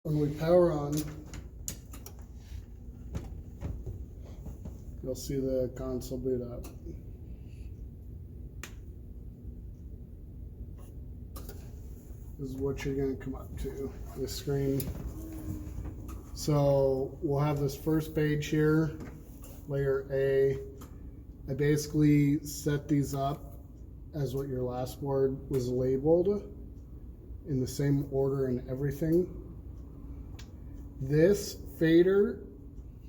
When we power on, you'll see the console boot up. This is what you're going to come up to, this screen. So we'll have this first page here, layer A. I basically set these up as what your last board was labeled, in the same order and everything. This fader,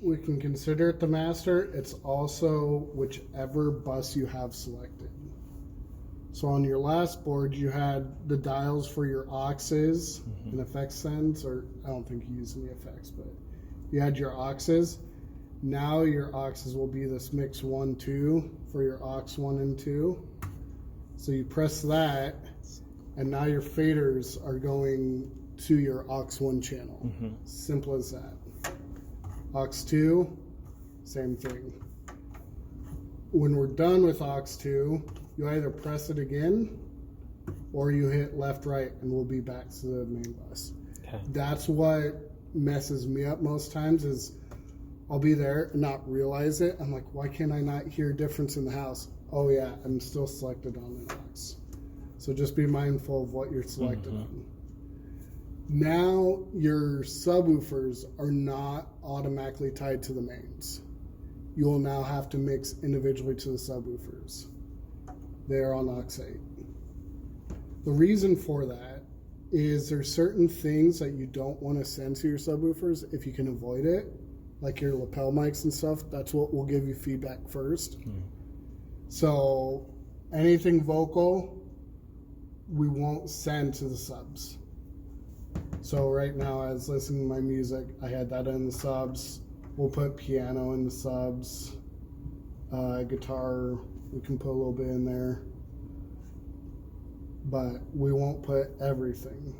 we can consider it the master. It's also whichever bus you have selected. So on your last board, you had the dials for your AUXes and effects sends, or I don't think you use any effects, but you had your AUXes. Now your AUXes will be this mix 1, 2 for your AUX 1 and 2. So you press that, and now your faders are going to your AUX 1 channel. Simple as that. AUX 2, same thing. When we're done with AUX 2, you either press it again or you hit left, right, and we'll be back to the main bus. Okay. That's what messes me up most times, is I'll be there and not realize it. I'm like, why can't I not hear a difference in the house? Oh yeah, I'm still selected on an AUX. So just be mindful of what you're selected on. Now your subwoofers are not automatically tied to the mains. You will now have to mix individually to the subwoofers. They are on AUX 8. The reason for that is there's certain things that you don't want to send to your subwoofers if you can avoid it, like your lapel mics and stuff. That's what will give you feedback first. So anything vocal, we won't send to the subs. So right now, I was listening to my music, I had that in the subs. We'll put piano in the subs. Guitar, we can put a little bit in there. But we won't put everything.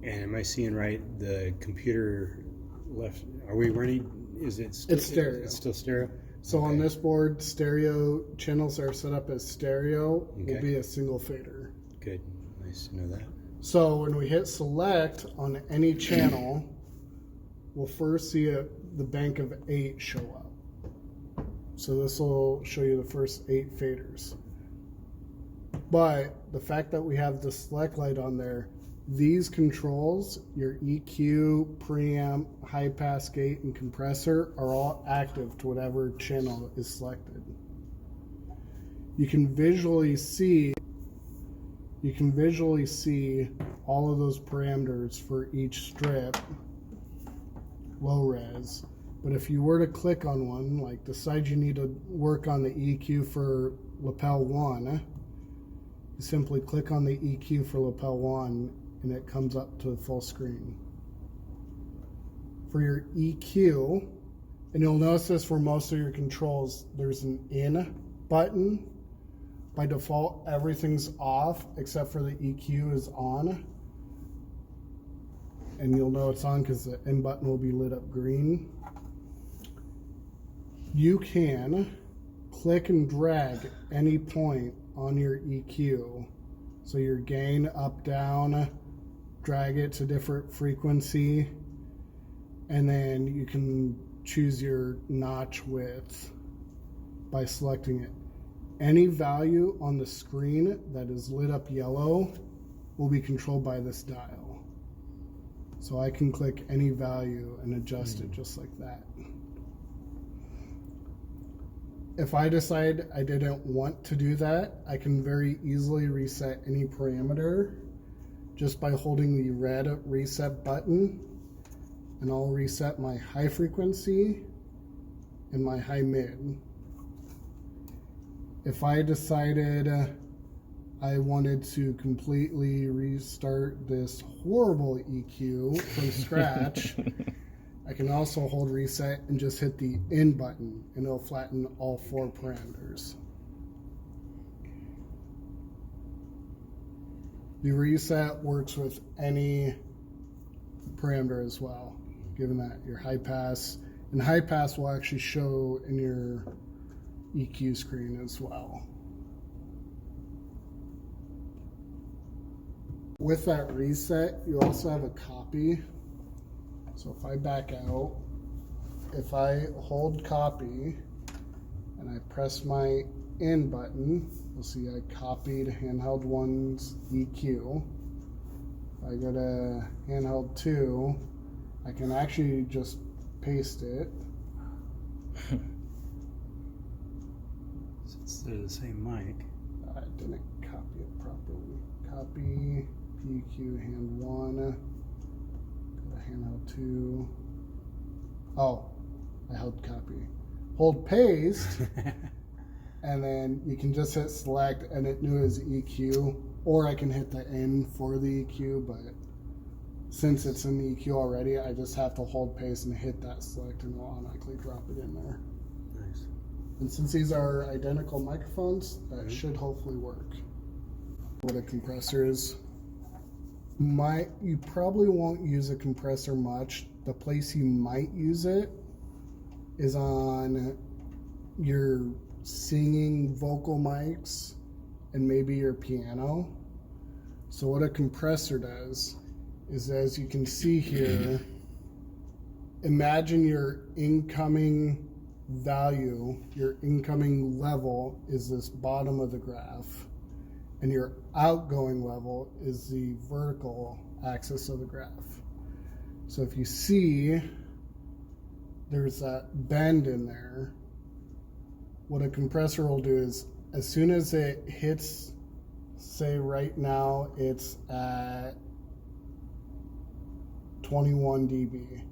And am I seeing right, the computer left, are we running, is it It's stereo. It's still stereo? So on this board, stereo channels are set up as stereo, will be a single fader. Good, nice to know that. So when we hit select on any channel, we'll first see the bank of 8 show up. So this will show you the first 8 faders. But the fact that we have the select light on there, these controls, your EQ, preamp, high pass gate, and compressor, are all active to whatever channel is selected. You can visually see all of those parameters for each strip, low res. But if you were to click on one, like decide you need to work on the EQ for lapel 1, you simply click on the EQ for lapel 1 and it comes up to the full screen. For your EQ, and you'll notice this for most of your controls, there's an in button. By default, everything's off except for the EQ is on. And you'll know it's on because the in button will be lit up green. You can click and drag any point on your EQ. So your gain, up, down, drag it to different frequency, and then you can choose your notch width by selecting it. Any value on the screen that is lit up yellow will be controlled by this dial. So I can click any value and adjust it just like that. If I decide I didn't want to do that, I can very easily reset any parameter just by holding the red reset button, and I'll reset my high frequency and my high mid. If I decided I wanted to completely restart this horrible EQ from scratch, I can also hold reset and just hit the in button and it'll flatten all 4 parameters. The reset works with any parameter as well, given that your high pass, and high pass will actually show in your EQ screen as well. With that reset, you also have a copy. So if I back out, if I hold copy and I press my in button, you'll see I copied handheld 1's EQ. If I go to handheld 2, I can actually just paste it. Since they're the same mic. I didn't copy it properly. Copy PQ hand 1. Go to handheld 2. Oh, I held copy. Hold paste, and then you can just hit select, and it knew it was EQ, or I can hit the N for the EQ, but since it's in the EQ already, I just have to hold paste and hit that select, and it'll automatically drop it in there. Nice. And since these are identical microphones, that should hopefully work. What a compressor is. You probably won't use a compressor much. The place you might use it is on your singing vocal mics and maybe your piano. So what a compressor does is, as you can see here, imagine your incoming value, your incoming level is this bottom of the graph, and your outgoing level is the vertical axis of the graph. So if you see there's that bend in there, what a compressor will do is, as soon as it hits, say right now it's at 21 dB.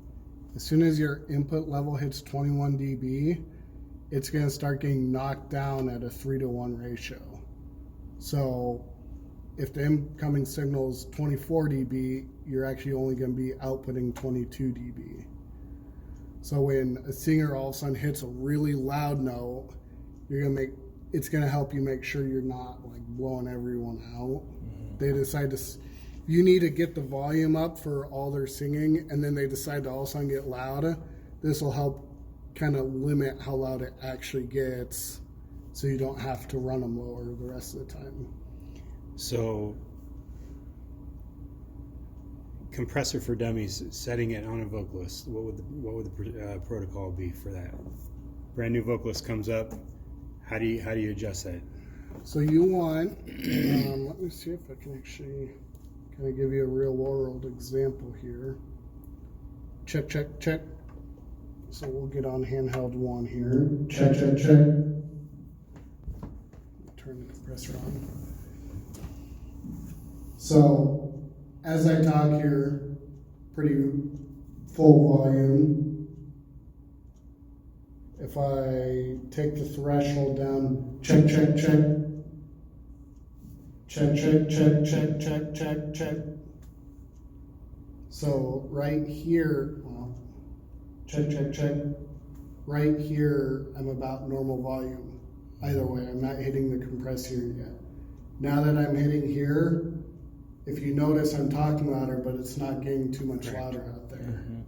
As soon as your input level hits 21 dB, it's going to start getting knocked down at a 3-to-1 ratio. So if the incoming signal is 24 dB, you're actually only going to be outputting 22 dB. So when a singer all of a sudden hits a really loud note, it's going to help you make sure you're not like blowing everyone out. They decide you need to get the volume up for all their singing, and then they decide to all of a sudden get loud. This will help kind of limit how loud it actually gets, so you don't have to run them lower the rest of the time. So, compressor for dummies, setting it on a vocalist, what would the protocol be for that? Brand new vocalist comes up, how do you adjust that? So you want, let me see if I can actually kind of give you a real world example here. Check, check, check. So we'll get on handheld 1 here. Check, check, check. Turn the compressor on. So as I talk here, pretty full volume. If I take the threshold down, check, check, check. Check, check, check, check, check, check, check. So right here, well, check, check, check. Right here, I'm about normal volume. Either way, I'm not hitting the compress here yet. Now that I'm hitting here, if you notice, I'm talking louder, but it's not getting too much louder out there. Mm-hmm.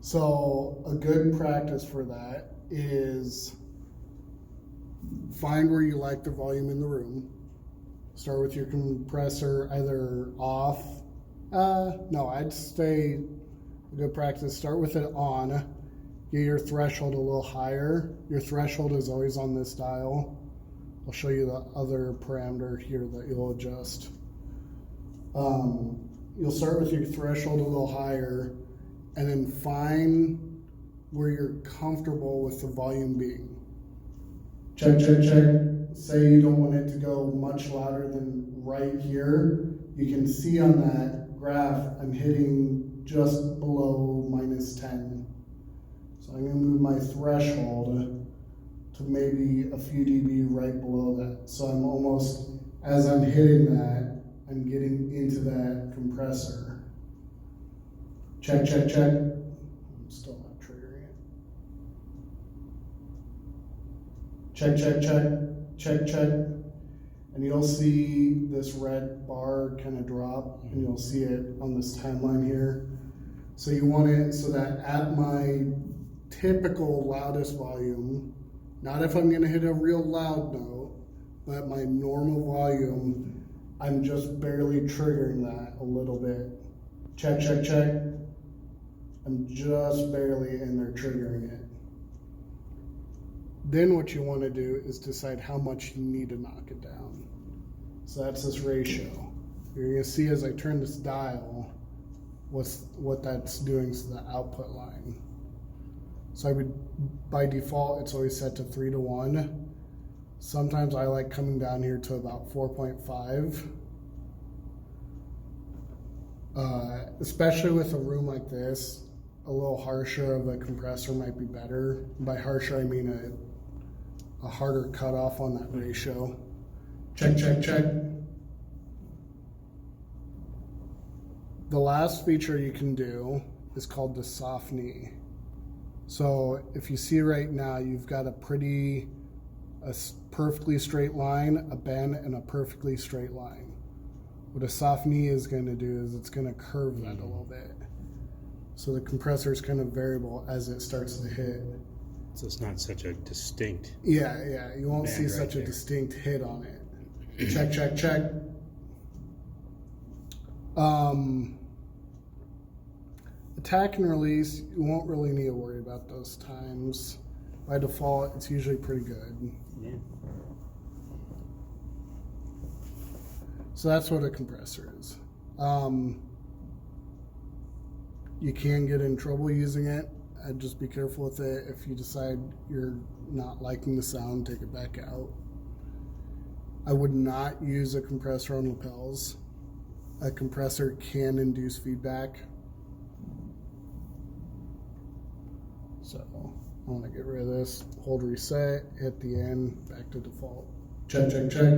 So a good practice for that is find where you like the volume in the room. Start with your compressor either off. No, I'd say a good practice, start with it on. Get your threshold a little higher. Your threshold is always on this dial. I'll show you the other parameter here that you'll adjust. You'll start with your threshold a little higher, and then find where you're comfortable with the volume being. Check, check, check. Say you don't want it to go much louder than right here. You can see on that graph, I'm hitting just below -10. So I'm gonna move my threshold to maybe a few dB right below that. So I'm almost, as I'm hitting that, I'm getting into that compressor. Check, check, check. I'm still not triggering it. Check, check, check, check, check. And you'll see this red bar kind of drop, and you'll see it on this timeline here. So you want it so that at my typical loudest volume, not if I'm gonna hit a real loud note, but my normal volume, I'm just barely triggering that a little bit. Check, check, check. I'm just barely in there triggering it. Then what you want to do is decide how much you need to knock it down. So that's this ratio. You're going to see as I turn this dial, what that's doing to the output line. So I would, by default, it's always set to 3:1. Sometimes I like coming down here to about 4.5. Especially with a room like this, a little harsher of a compressor might be better. By harsher, I mean a harder cutoff on that ratio. Check, check, check. The last feature you can do is called the soft knee. So if you see right now, you've got a perfectly straight line, a bend, and a perfectly straight line. What a soft knee is going to do is it's going to curve that a little bit. So the compressor is kind of variable as it starts to hit. So it's not such a distinct. Yeah, you won't see such a distinct hit on it. Check, check, check. Attack and release, you won't really need to worry about those times. By default, it's usually pretty good. Yeah. So that's what a compressor is. You can get in trouble using it. I'd just be careful with it. If you decide you're not liking the sound, take it back out. I would not use a compressor on lapels. A compressor can induce feedback. So I want to get rid of this. Hold reset, hit the end, back to default. Check, check, check.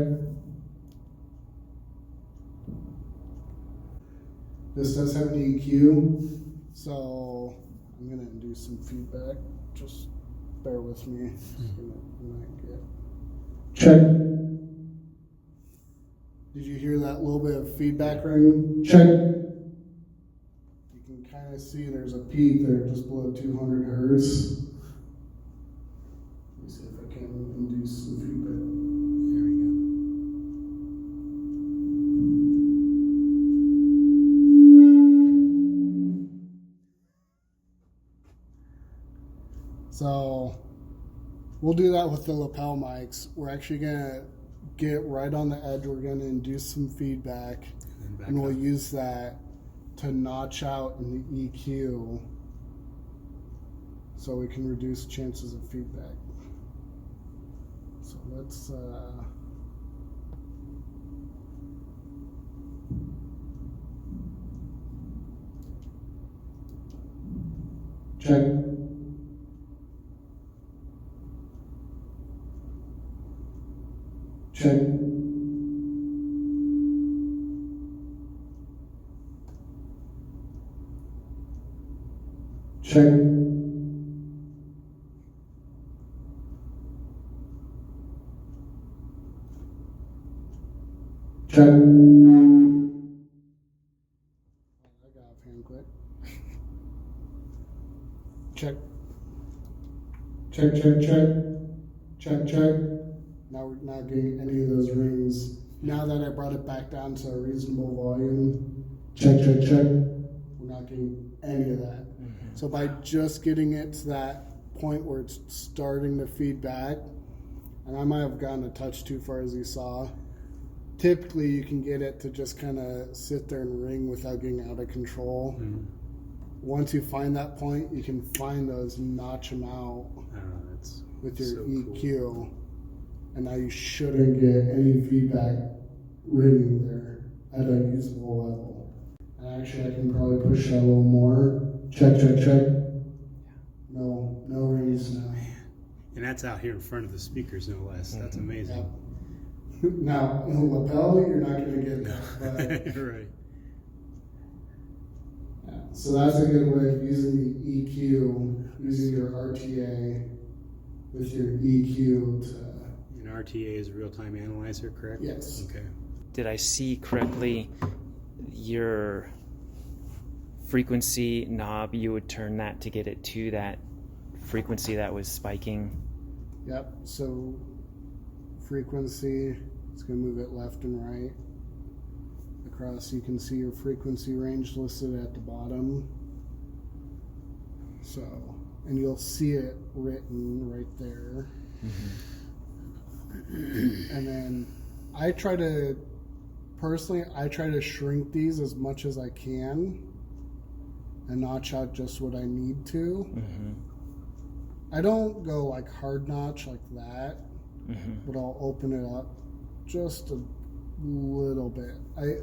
This does have an EQ, so I'm going to induce some feedback. Just bear with me. Check. Did you hear that little bit of feedback ring? Check. You can kind of see there's a peak there just below 200 hertz. Let me see if I can induce some feedback. There we go. So we'll do that with the lapel mics. We're actually going to get right on the edge. We're going to induce some feedback, and we'll use that to notch out in the EQ so we can reduce chances of feedback. So let's check. Check. Check. Check. I got offhand quick. Check. Check, check, check. Check, check. Now we're not getting any of those rings. Now that I brought it back down to a reasonable volume, check, check, check, we're not getting any of that. Mm-hmm. So by just getting it to that point where it's starting to feed back, and I might have gone a touch too far as you saw, typically you can get it to just kind of sit there and ring without getting out of control. Mm-hmm. Once you find that point, you can find those, notch them out with your EQ. Cool. And now you shouldn't get any feedback ringing there at a usable level. And actually, I can probably push that a little more. Check, check, check. No rings now. And that's out here in front of the speakers, no less. Mm-hmm. That's amazing. Yeah. Now, in a lapel, you're not going to get that. But right. Yeah. So that's a good way of using the EQ, using your RTA with your EQ to... RTA is a real-time analyzer, correct? Yes. Okay. Did I see correctly your frequency knob, you would turn that to get it to that frequency that was spiking? Yep. So frequency. It's going to move it left and right. Across, you can see your frequency range listed at the bottom. So, and you'll see it written right there. And then I try to shrink these as much as I can and notch out just what I need to. I don't go like hard notch like that, but I'll open it up just a little bit. I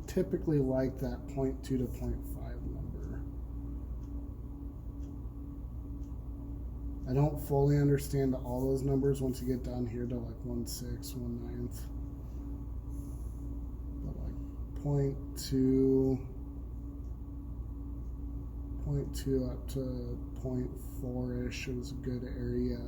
typically like that 0.2 to 0.5 number. I don't fully understand all those numbers once you get down here to like 1/6, 1/9. But like 0.2 up to 0.4-ish is a good area.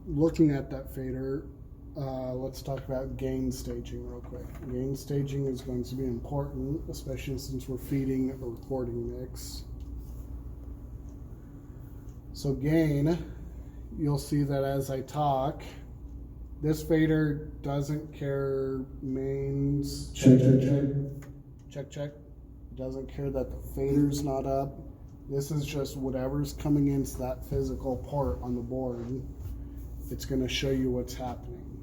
Looking at that fader, let's talk about gain staging real quick. Gain staging is going to be important, especially since we're feeding a recording mix. So gain, you'll see that as I talk, this fader doesn't care mains, check. Doesn't care that the fader's not up. This is just whatever's coming into that physical port on the board. It's going to show you what's happening.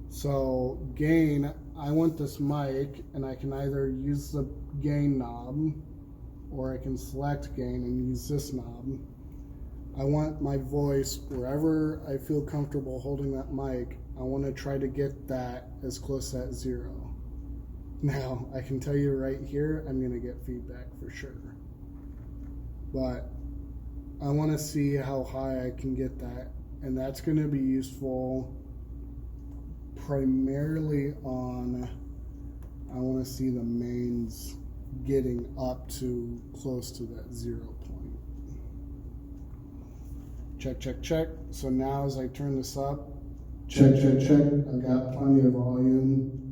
So gain, I want this mic, and I can either use the gain knob, or I can select gain and use this knob. I want my voice, wherever I feel comfortable holding that mic, I want to try to get that as close to that 0. Now, I can tell you right here, I'm going to get feedback for sure. But I want to see how high I can get that. And that's going to be useful primarily on, I want to see the mains getting up to close to that 0 point. Check. So now as I turn this up, check. I've got plenty of volume.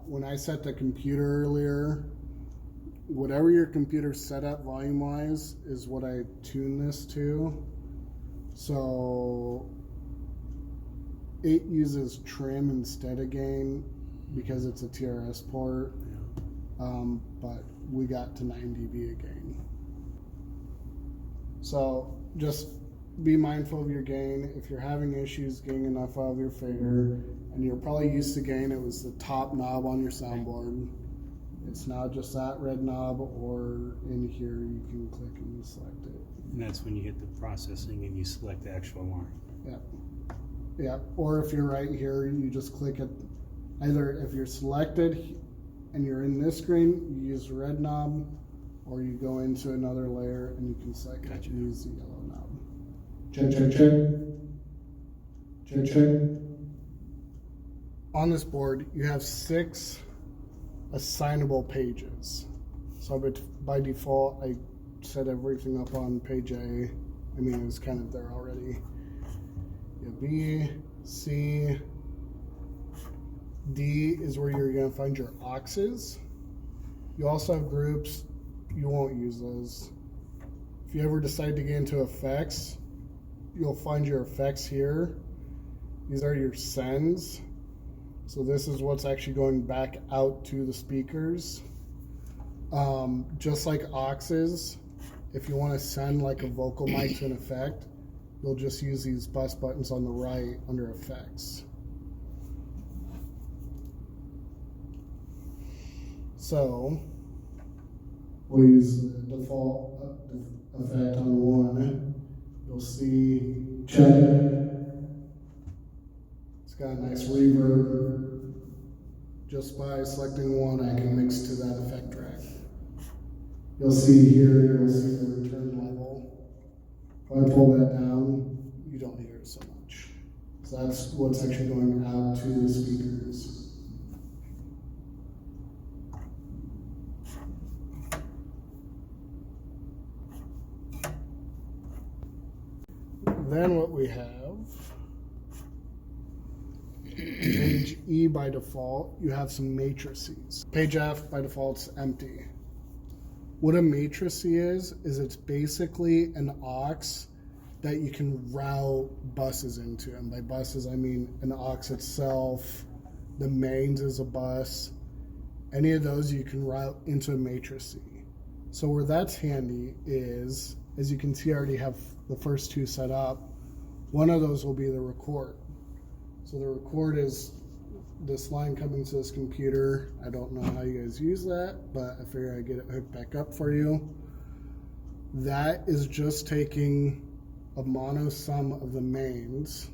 When I set the computer earlier, whatever your computer set up volume-wise is what I tune this to. So it uses trim instead of gain because it's a TRS port, but we got to 9 dB again. So just be mindful of your gain. If you're having issues getting enough out of your fader, and you're probably used to gain, it was the top knob on your soundboard. It's now just that red knob, or in here you can click and select it. And that's when you hit the processing and you select the actual alarm. Yeah. Or if you're right here, you just click it. Either if you're selected and you're in this screen, you use the red knob, or you go into another layer and you can select it and use the yellow knob. Check. On this board, you have 6 assignable pages. So by default, I set everything up on page A. I mean, it was kind of there already. You have B, C, D is where you're going to find your AUXes. You also have groups. You won't use those. If you ever decide to get into effects, you'll find your effects here. These are your sends. So this is what's actually going back out to the speakers. Just like AUXes, if you want to send like a vocal mic to an effect, you'll just use these bus buttons on the right under effects. So we'll use the default effect on 1. You'll see check. It's got a nice reverb. Just by selecting 1, I can mix to that effect track. You'll see here, you'll see the return level. If I pull that down, you don't hear it so much. So that's what's actually going out to the speakers. Then what we have, page E by default, you have some matrices. Page F by default is empty. What a matrix is it's basically an aux that you can route buses into. And by buses, I mean an aux itself, the mains is a bus. Any of those you can route into a matrice. So where that's handy is, as you can see, I already have the first two set up. One of those will be the record. So the record is this line coming to this computer. I don't know how you guys use that, but I figure I'd get it hooked back up for you. That is just taking a mono sum of the mains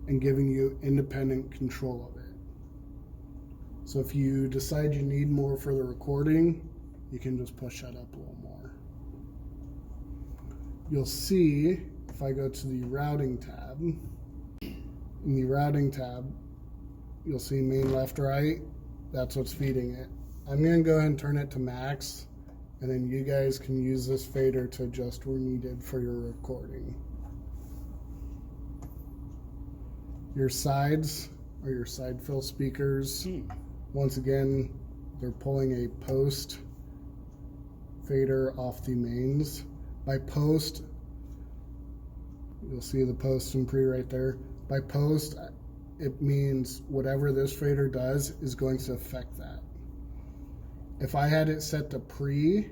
and giving you independent control of it. So if you decide you need more for the recording, you can just push that up a little more. You'll see, if I go to the routing tab, in the routing tab, you'll see main left, right. That's what's feeding it. I'm gonna go ahead and turn it to max, and then you guys can use this fader to adjust where needed for your recording. Your sides are your side fill speakers. Once again, they're pulling a post fader off the mains. By post, you'll see the post and pre right there. By post, it means whatever this fader does is going to affect that. If I had it set to pre,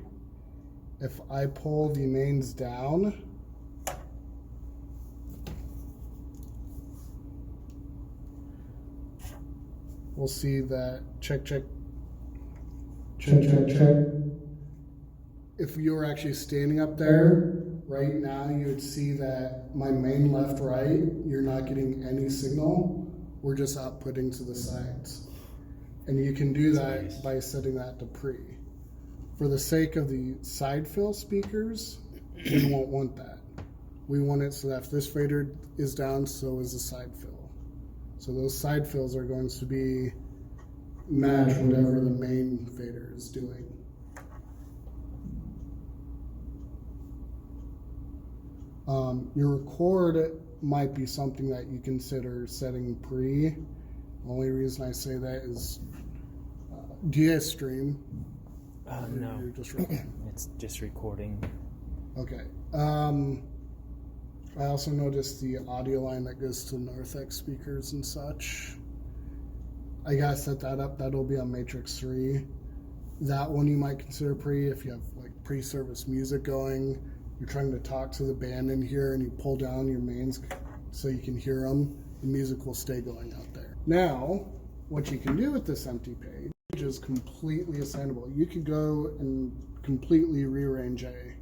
if I pull the mains down, we'll see that check. If you were actually standing up there right now, you would see that my main left, right, you're not getting any signal. We're just outputting to the sides. And you can do that by setting that to pre. For the sake of the side fill speakers, we won't want that. We want it so that if this fader is down, so is the side fill. So those side fills are going to be match whatever the main fader is doing. Your record might be something that you consider setting pre. The only reason I say that is, do you guys stream? No. You're just recording? It's just recording. Okay. I also noticed the audio line that goes to Northex speakers and such. I gotta set that up. That'll be on Matrix 3. That one you might consider pre if you have like pre-service music going. You're trying to talk to the band in here and you pull down your mains so you can hear them. The music will stay going out there. Now, what you can do with this empty page is completely assignable. You could go and completely rearrange A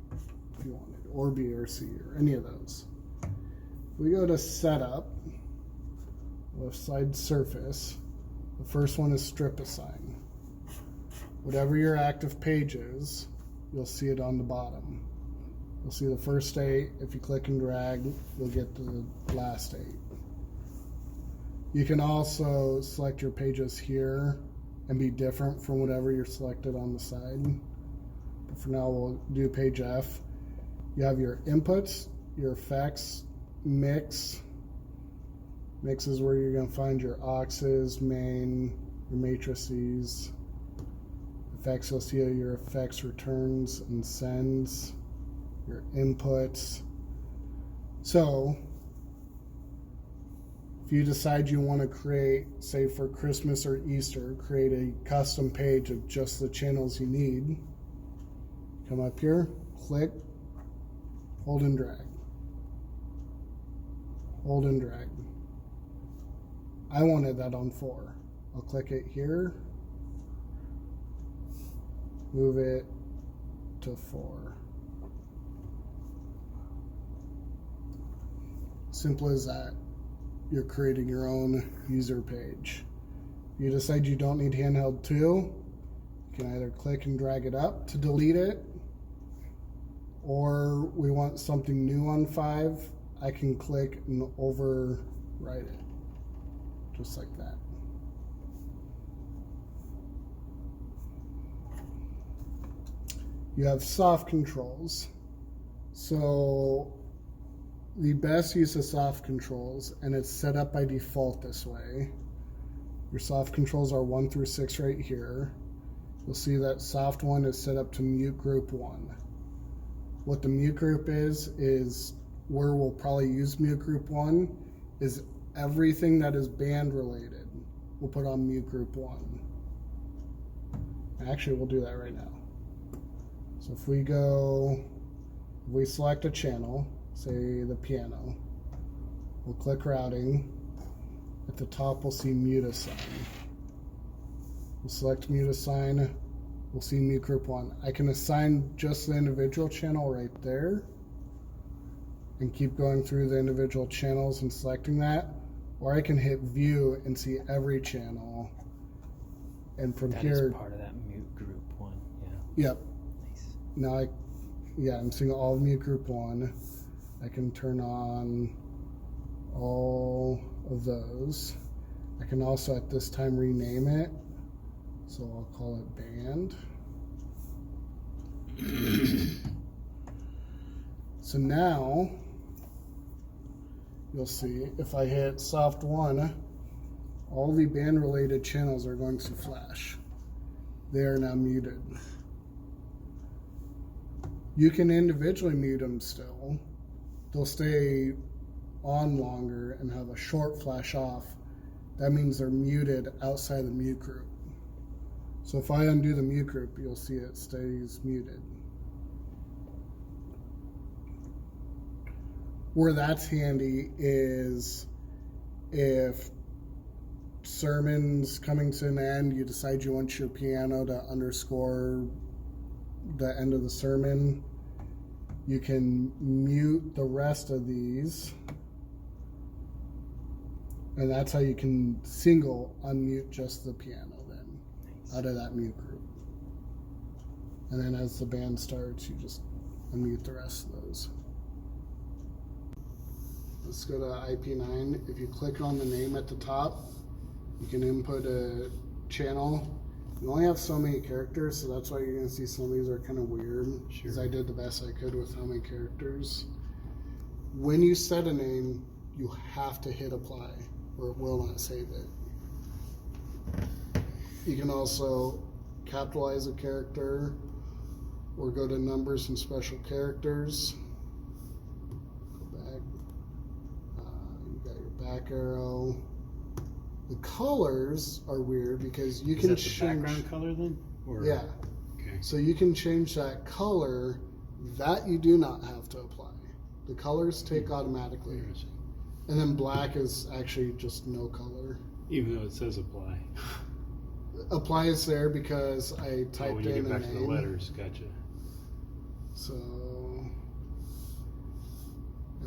if you wanted, or B or C or any of those. If we go to setup, left side surface, the first one is strip assign. Whatever your active page is, you'll see it on the bottom. You'll see the first 8. If you click and drag, you'll get the last 8. You can also select your pages here and be different from whatever you're selected on the side. But for now, we'll do page F. You have your inputs, your effects, mix. Mix is where you're going to find your AUXes, main, your matrices. Effects, you'll see your effects returns and sends, your inputs. So, if you decide you want to create, say for Christmas or Easter, create a custom page of just the channels you need, come up here, click, hold and drag. Hold and drag. I wanted that on 4. I'll click it here, move it to 4. Simple as that. You're creating your own user page. If you decide you don't need handheld 2, you can either click and drag it up to delete it, or we want something new on 5, I can click and overwrite it, just like that. You have soft controls. So the best use of soft controls, and it's set up by default this way. Your soft controls are 1 through 6 right here. you'll see that soft 1 is set up to mute group 1. What the mute group is where we'll probably use mute group 1 is everything that is band related. We'll put on mute group 1. Actually, we'll do that right now. So if we select a channel, say the piano, we'll click routing. At the top, we'll see mute assign. We'll select mute assign. We'll see mute group 1. I can assign just the individual channel right there and keep going through the individual channels and selecting that. Or I can hit view and see every channel. And from That here, is part of that mute group 1. Yeah. yep. Nice. Now I'm seeing all of mute group 1. I can turn on all of those. I can also at this time rename it. So I'll call it band. So now you'll see if I hit soft 1, all the band related channels are going to flash. They are now muted. You can individually mute them still. They'll stay on longer and have a short flash off. That means they're muted outside the mute group. So if I undo the mute group, you'll see it stays muted. Where that's handy is if sermon's coming to an end, you decide you want your piano to underscore the end of the sermon, you can mute the rest of these, and that's how you can single unmute just the piano then out of that mute group. And then as the band starts, you just unmute the rest of those. Let's go to IP9. If you click on the name at the top, you can input a channel. You only have so many characters, so that's why you're going to see some of these are kind of weird, because I did the best I could with how many characters. When you set a name, you have to hit apply, or it will not save it. You can also capitalize a character, or go to numbers and special characters. Go back. You got your back arrow. The colors are weird because you can change the background color then? Or? Yeah. Okay. So you can change that color. That you do not have to apply. The colors take automatically. And then black is actually just no color. Even though it says apply. Apply is there because I typed when you in get a back to the name. letters, gotcha. So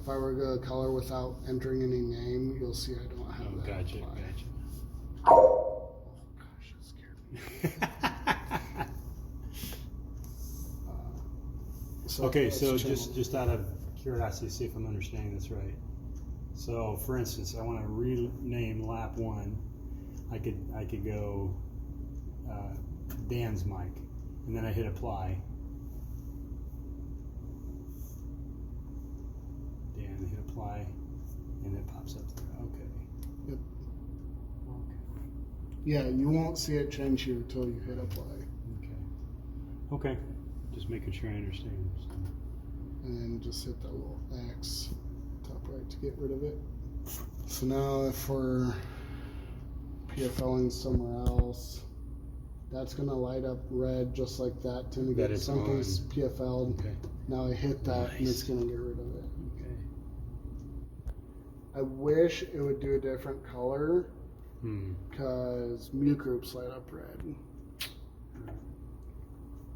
if I were to go color without entering any name, you'll see I don't have that. Gotcha, apply. gotcha. Oh gosh, that scared me. Okay, so let's just out of curiosity, see if I'm understanding this right. So, for instance, I want to rename lap 1. I could go Dan's mic, and then I hit apply. Dan, hit apply, and it pops up there. Okay. Yep. Okay. Yeah, you won't see it change here until you hit apply. Okay. Okay. Just making sure I understand. So. And then just hit that little X top right to get rid of it. So now if we're PFLing somewhere else, that's going to light up red just like that to indicate it's something's on. PFL'd. Okay. Now I hit that and it's going to get rid of it. Okay. I wish it would do a different color because mute groups light up red.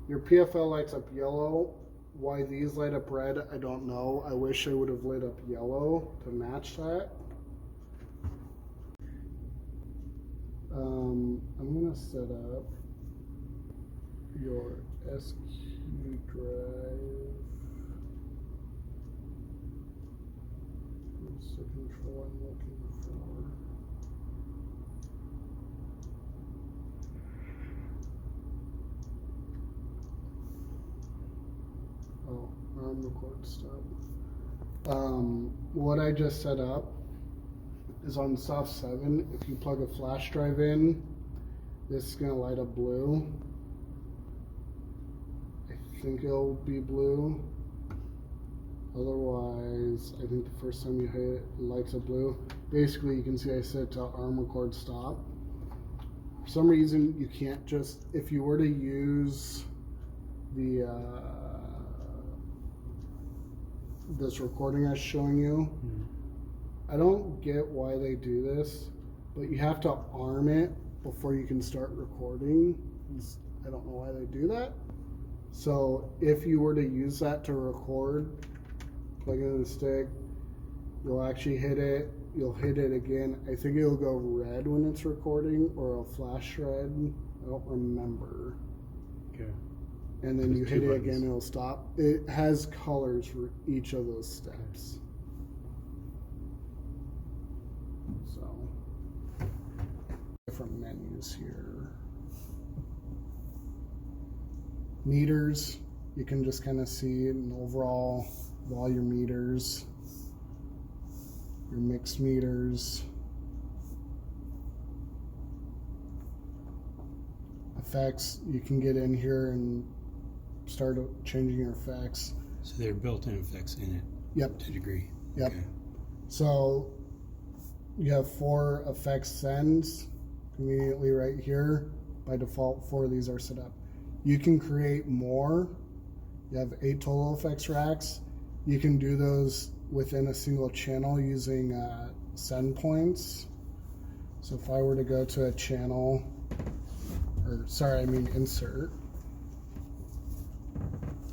Your PFL lights up yellow. Why these light up red, I don't know. I wish they would have lit up yellow to match that. I'm going to set up your SQ drive. What's the control I'm looking for? Oh, arm record stop. What I just set up is on soft 7. If you plug a flash drive in, this is going to light up blue. think it'll be blue. Otherwise, I think the first time you hit it, the lights are blue. Basically, you can see I set to arm record stop. For some reason, you can't just, if you were to use the this recording I was showing you, I don't get why they do this, but you have to arm it before you can start recording. I don't know why they do that. So if you were to use that to record, plug it in the stick, you'll actually hit it, you'll hit it again. I think it'll go red when it's recording, or it'll flash red. I don't remember. Okay. And then you There's hit two it buttons. again, it'll stop. It has colors for each of those steps. So, different menus here. Meters, you can just kind of see an overall of all your meters, your mix meters. Effects, you can get in here and start changing your effects. So there are built-in effects in it. Yep. To a degree. Yep. Okay. So you have 4 effects sends conveniently right here. By default, 4 of these are set up. You can create more. You have 8 total effects racks. You can do those within a single channel using send points. So if I were to go to a channel, or sorry, I mean insert,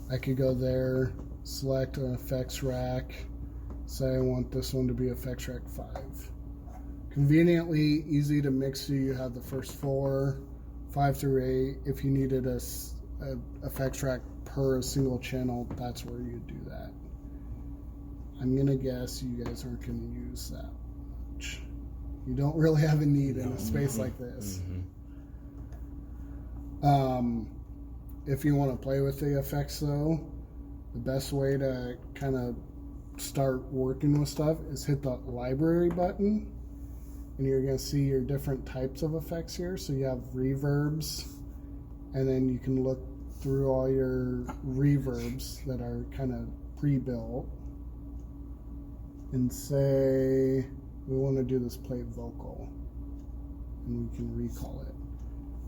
I could go there, select an effects rack, say I want this one to be effects rack 5. Conveniently easy to mix, so you have the first 4, 5 through 8. If you needed a effects rack per single channel, that's where you do that. I'm gonna guess you guys aren't gonna use that much. You don't really have a need in a space like this. If you want to play with the effects though, the best way to kind of start working with stuff is hit the library button, and you're going to see your different types of effects here. So you have reverbs, and then you can look through all your reverbs that are kind of pre-built and say we want to do this plate vocal, and we can recall it.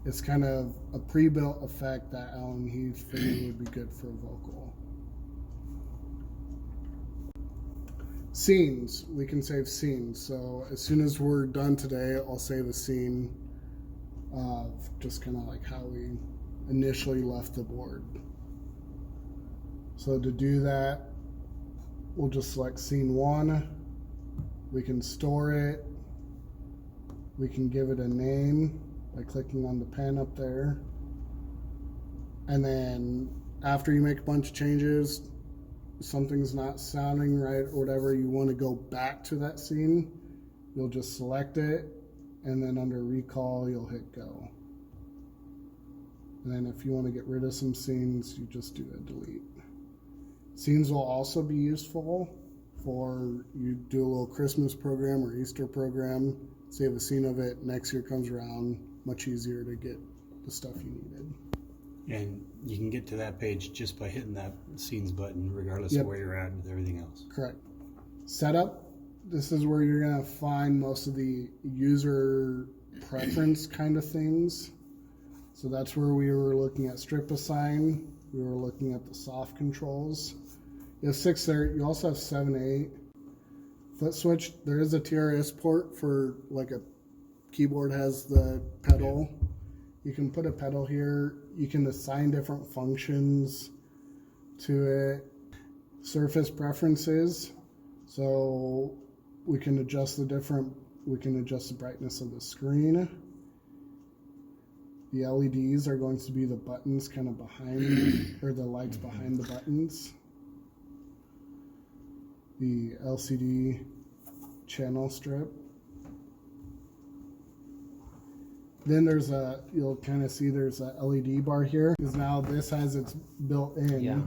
It's kind of a pre-built effect that Allen Heath figured would be good for a vocal. Scenes, we can save scenes. So as soon as we're done today, I'll save a scene of just kind of like how we initially left the board. So to do that, we'll just select scene 1. We can store it. We can give it a name by clicking on the pen up there. And then after you make a bunch of changes, something's not sounding right or whatever, you want to go back to that scene, you'll just select it, and then under recall you'll hit go. And then if you want to get rid of some scenes, you just do a delete. Scenes will also be useful for you do a little Christmas program or Easter program, save a scene of it, next year comes around, much easier to get the stuff you needed. And you can get to that page just by hitting that scenes button, regardless Yep. of where you're at with everything else. Correct. Setup, this is where you're going to find most of the user preference kind of things. So that's where we were looking at strip assign. We were looking at the soft controls. You have 6 there. You also have 7, 8. Footswitch, there is a TRS port for like a keyboard has the pedal. You can put a pedal here. You can assign different functions to it. Surface preferences. So we can adjust the brightness of the screen. The LEDs are going to be the buttons kind of behind, or the lights behind the buttons. The LCD channel strip. Then there's you'll kind of see there's a LED bar here, because now this has its built in. Yeah.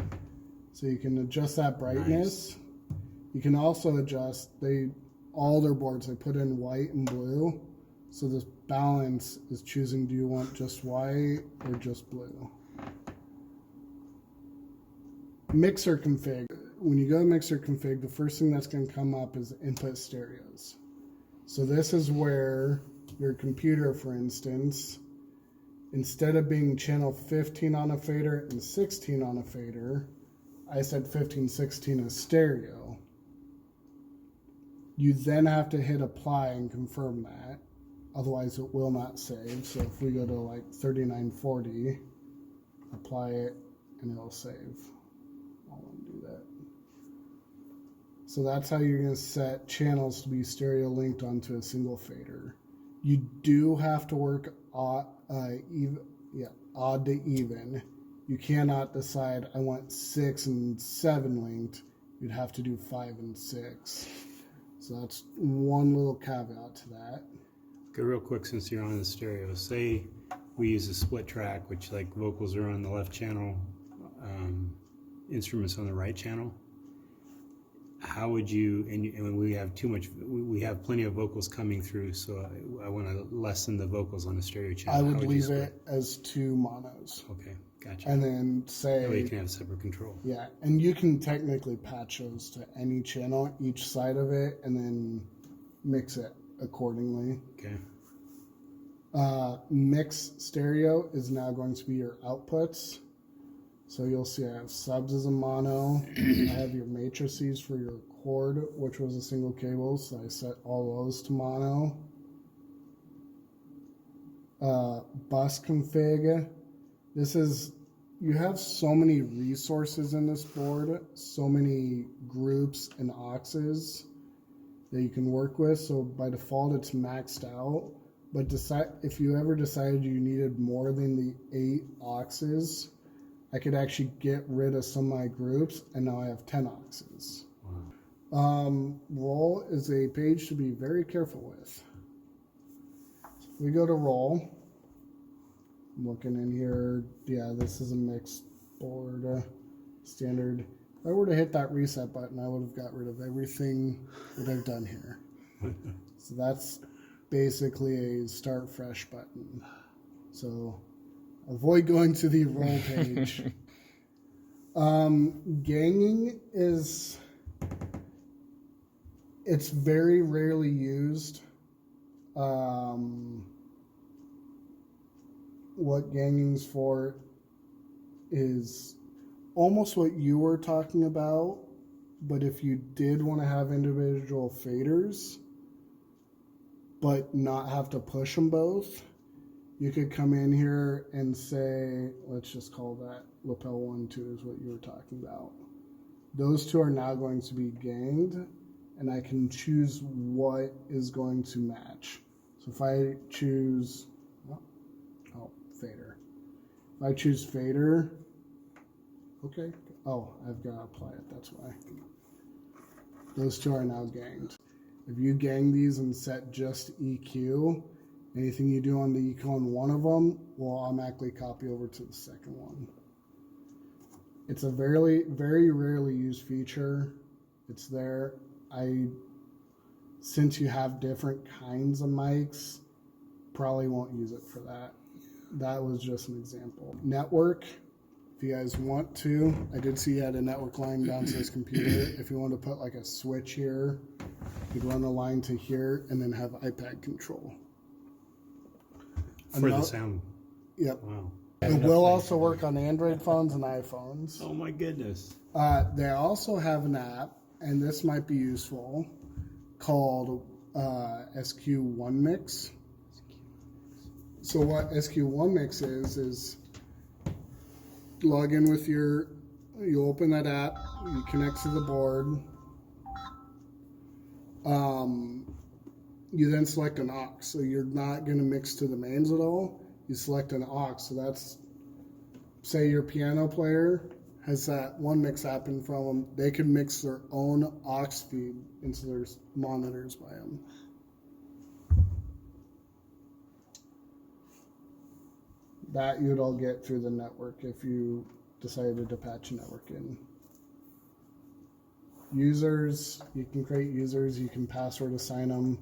So you can adjust that brightness. Nice. You can also adjust, all their boards, they put in white and blue. So this balance is choosing, do you want just white or just blue? Mixer config. When you go to mixer config, the first thing that's going to come up is input stereos. So this is where your computer, for instance, instead of being channel 15 on a fader and 16 on a fader, I said 15, 16 is stereo. You then have to hit apply and confirm that. Otherwise it will not save. So if we go to like 3940, apply it, and it'll save. I want to do that. So that's how you're going to set channels to be stereo linked onto a single fader. You do have to work odd to even. You cannot decide I want 6 and 7 linked. You'd have to do 5 and 6. So that's one little caveat to that. Okay, real quick, since you're on the stereo, say we use a split track, which like vocals are on the left channel, instruments on the right channel. How would you, and we have we have plenty of vocals coming through, so I want to lessen the vocals on the stereo channel. I would leave it as 2 monos. Okay, gotcha. And then say... That way you can have separate control. Yeah, and you can technically patch those to any channel, each side of it, and then mix it accordingly. Okay. Mix stereo is now going to be your outputs. So you'll see I have subs as a mono. I have your matrices for your chord, which was a single cable, so I set all those to mono. Bus config. This is, you have so many resources in this board, so many groups and AUXes that you can work with. So by default, it's maxed out. But if you ever decided you needed more than the 8 AUXes, I could actually get rid of some of my groups, and now I have 10 AUXes. Wow. Roll is a page to be very careful with. So if we go to roll, I'm looking in here. Yeah, this is a mixed board, standard. If I were to hit that reset button, I would have got rid of everything that I've done here. So that's basically a start fresh button. So avoid going to the roll page. Ganging is, it's very rarely used. What ganging's for is almost what you were talking about, but if you did want to have individual faders, but not have to push them both, you could come in here and say, let's just call that lapel 1, 2 is what you were talking about. Those two are now going to be ganged, and I can choose what is going to match. So if I choose, fader. If I choose fader, okay. Oh, I've got to apply it, that's why. Those two are now ganged. If you gang these and set just EQ, anything you do on the EQ on one of them will automatically copy over to the second one. It's a very, very rarely used feature. It's there. Since you have different kinds of mics, probably won't use it for that. That was just an example. Network, if you guys want to, I did see you had a network line down to this computer. If you want to put like a switch here, you'd run the line to here and then have iPad control. For the sound. Yep. Wow. It will also work on Android phones and iPhones. Oh my goodness. They also have an app, and this might be useful, called SQ1 Mix. So what SQ1 Mix is log in with you open that app, you connect to the board. You then select an aux. So you're not going to mix to the mains at all. You select an aux. So that's, say your piano player has that one mix app in front of them. They can mix their own aux feed into their monitors by them. That you'd all get through the network if you decided to patch a network in. Users, you can create users, you can password assign them.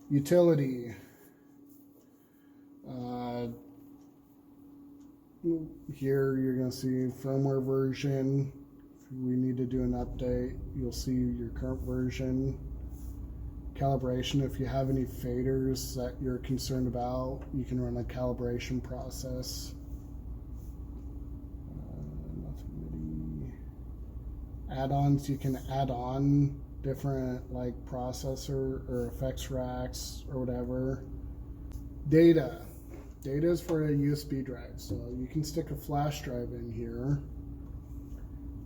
Utility. Here you're going to see firmware version. If we need to do an update, you'll see your current version. Calibration, if you have any faders that you're concerned about, you can run a calibration process. Nothing Midi. Add-ons, you can add on different like processor or effects racks or whatever. Data is for a USB drive, so you can stick a flash drive in here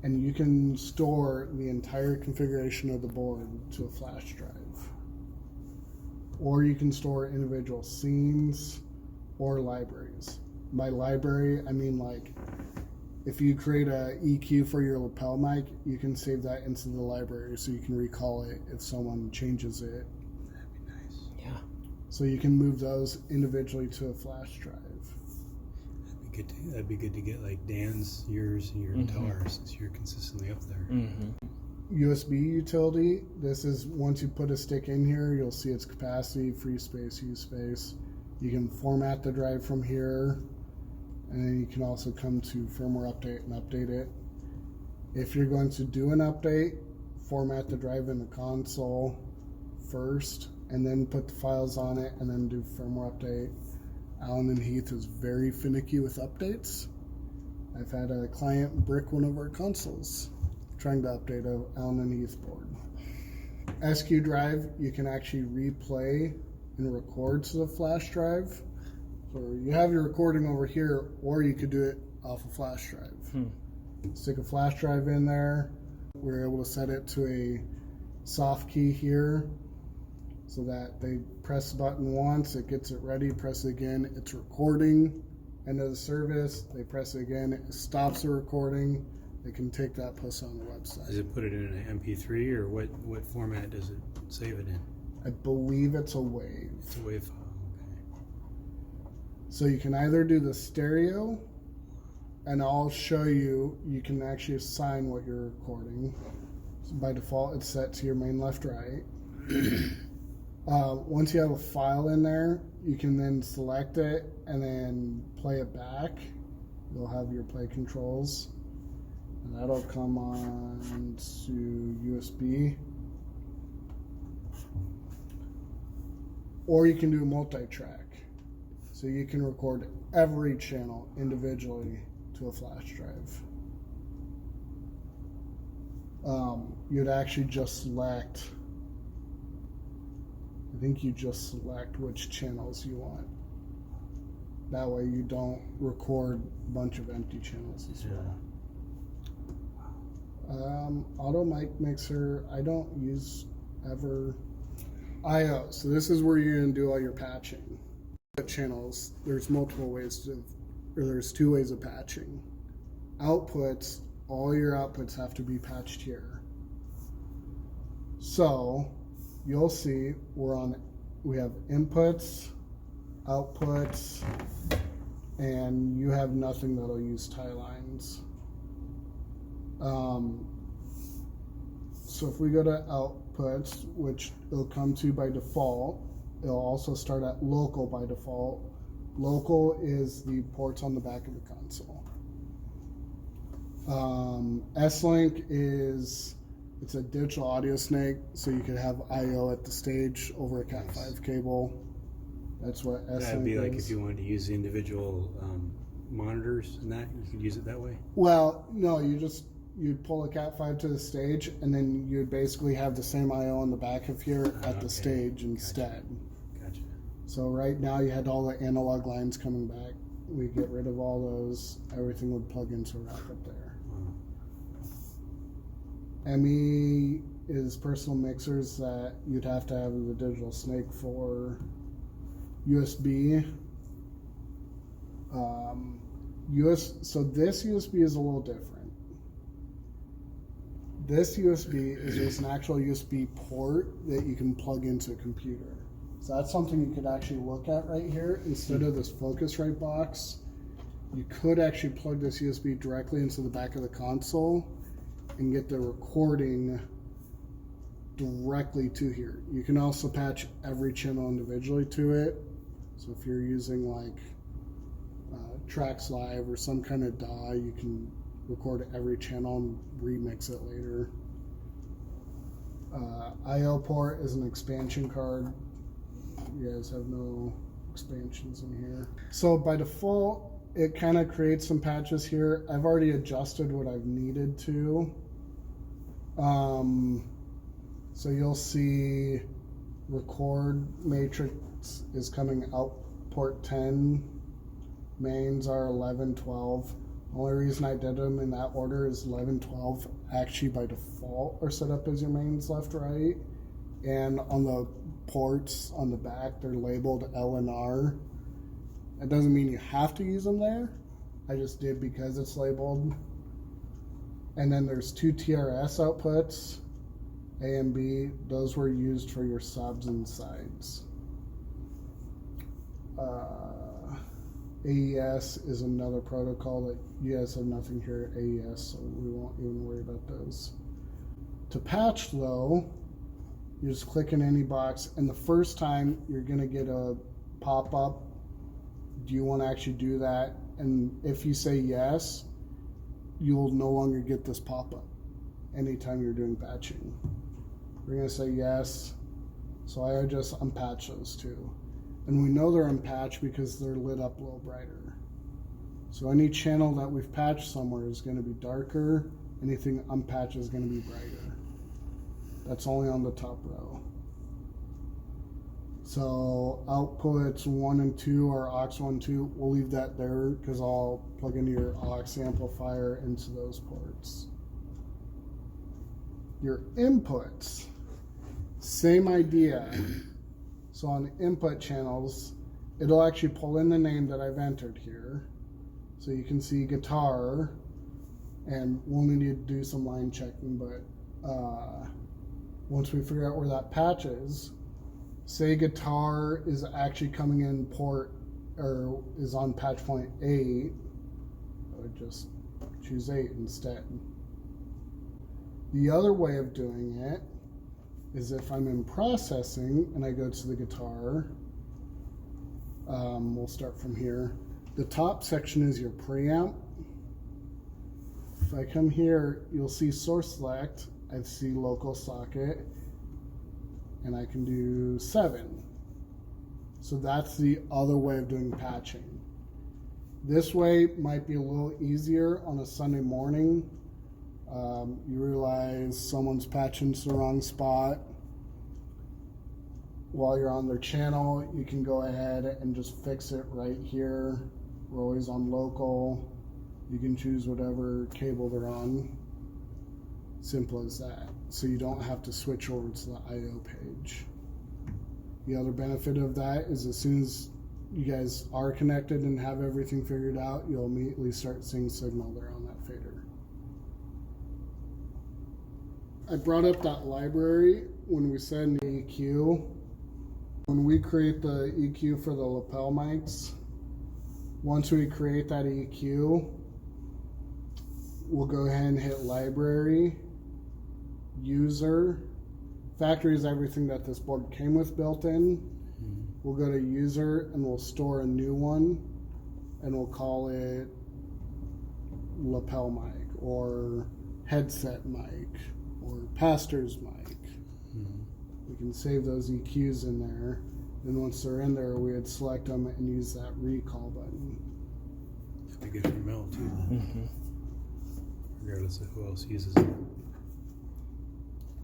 and you can store the entire configuration of the board to a flash drive. Or you can store individual scenes or libraries. By library, I mean like if you create a EQ for your lapel mic, you can save that into the library so you can recall it if someone changes it. That'd be nice. Yeah. So you can move those individually to a flash drive. That'd be good to get like Dan's, yours, and your guitars, since you're consistently up there. USB utility, this is once you put a stick in here, you'll see its capacity, free space, use space. You can format the drive from here, and then you can also come to firmware update and update it. If you're going to do an update, format the drive in the console first, and then put the files on it, and then do firmware update. Allen Heath is very finicky with updates. I've had a client brick one of our consoles trying to update a Allen Heath board. SQ drive, you can actually replay and record to the flash drive. So you have your recording over here, or you could do it off a flash drive. Stick a flash drive in there. We're able to set it to a soft key here so that they press the button once, it gets it ready, press it again, it's recording. End of the service, they press it again, it stops the recording. They can take that, post on the website. Does it put it in an MP3 or what format does it save it in? I believe it's a WAV. It's a WAV file, okay. So you can either do the stereo, and I'll show you, you can actually assign what you're recording. So by default, it's set to your main left, right. Once you have a file in there, you can then select it and then play it back. You'll have your play controls. And that'll come on to USB. Or you can do multi-track. So you can record every channel individually to a flash drive. You'd actually just select, I think you just select which channels you want. That way you don't record a bunch of empty channels as well. Auto mic mixer, I don't use ever. I/O, so this is where you're going to do all your patching. Channels, there's multiple ways to, or there's two ways of patching. Outputs, all your outputs have to be patched here. So you'll see we have inputs, outputs, and you have nothing that'll use tie lines. So if we go to outputs, which it'll come to by default, it'll also start at local by default. Local is the ports on the back of the console. S-Link it's a digital audio snake, so you could have I/O at the stage over a Cat5 cable. That's what S-Link is. That'd be like if you wanted to use the individual monitors and that, you could use it that way? Well, no, you'd pull a Cat5 to the stage, and then you'd basically have the same I/O on the back of here at the stage instead. Gotcha. So right now you had all the analog lines coming back. We get rid of all those. Everything would plug into a rack up there. ME is personal mixers that you'd have to have the digital snake for. USB. So this USB is a little different. This USB is just an actual USB port that you can plug into a computer. So that's something you could actually look at right here. Instead of this Focusrite box, you could actually plug this USB directly into the back of the console and get the recording directly to here. You can also patch every channel individually to it. So if you're using like Tracks Live or some kind of DAW, you can record every channel and remix it later. IO port is an expansion card. You guys have no expansions in here. So by default, it kind of creates some patches here. I've already adjusted what I've needed to. So you'll see record matrix is coming out port 10. Mains are 11, 12. The only reason I did them in that order is 11, 12 actually by default are set up as your mains left, right. And on the ports on the back, they're labeled L and R. That doesn't mean you have to use them there. I just did because it's labeled. And then there's 2 TRS outputs, A and B. Those were used for your subs and sides. AES is another protocol that you guys have nothing here at AES, so we won't even worry about those. To patch though, you just click in any box, and the first time you're gonna get a pop-up. Do you want to actually do that? And if you say yes, you'll no longer get this pop-up anytime you're doing patching. We're gonna say yes, so I just unpatch those two. And we know they're unpatched because they're lit up a little brighter. So any channel that we've patched somewhere is going to be darker. Anything unpatched is going to be brighter. That's only on the top row. So outputs 1 and 2 are aux 1, 2. We'll leave that there because I'll plug into your aux amplifier into those ports. Your inputs, same idea. So on input channels, it'll actually pull in the name that I've entered here. So you can see guitar, and we'll need to do some line checking, but once we figure out where that patch is, say guitar is actually coming in port, or is on patch point 8, I would just choose 8 instead. The other way of doing it is if I'm in processing and I go to the guitar, we'll start from here. The top section is your preamp. If I come here, you'll see source select. I see local socket, and I can do 7. So that's the other way of doing patching. This way might be a little easier on a Sunday morning. You realize someone's patching to the wrong spot. While you're on their channel, you can go ahead and just fix it right here. We're always on local. You can choose whatever cable they're on. Simple as that. So you don't have to switch over to the IO page. The other benefit of that is as soon as you guys are connected and have everything figured out, you'll immediately start seeing signal there on that fader. I brought up that library when we said an EQ. When we create the EQ for the lapel mics, once we create that EQ, we'll go ahead and hit library, user. Factory is everything that this board came with built in. We'll go to user and we'll store a new one, and we'll call it lapel mic or headset mic or pastor's mic. We can save those EQs in there. Then once they're in there, we would select them and use that recall button. That'd be good for Mel too, then. Regardless of who else uses it.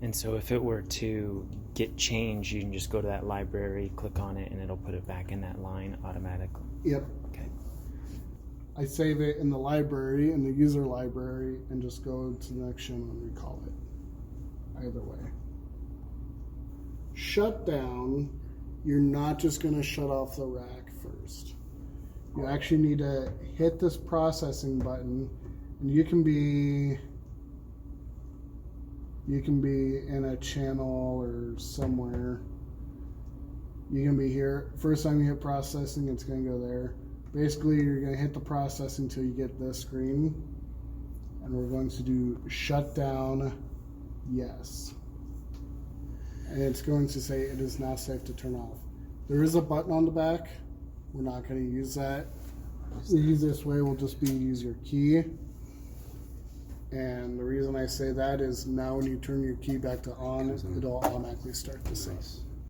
And so if it were to get changed, you can just go to that library, click on it, and it'll put it back in that line automatically. Yep. Okay. I save it in the library, in the user library, and just go to the next channel and recall it. Either way. Shutdown, you're not just going to shut off the rack first. You actually need to hit this processing button, and you can be in a channel or somewhere. You can be here. First time you hit processing, it's going to go there. Basically, you're going to hit the processing until you get this screen, and we're going to do shutdown, yes. And it's going to say it is now safe to turn off. There is a button on the back. We're not going to use that. The easiest way will just be to use your key. And the reason I say that is now when you turn your key back to on, it'll automatically start this up. Nice.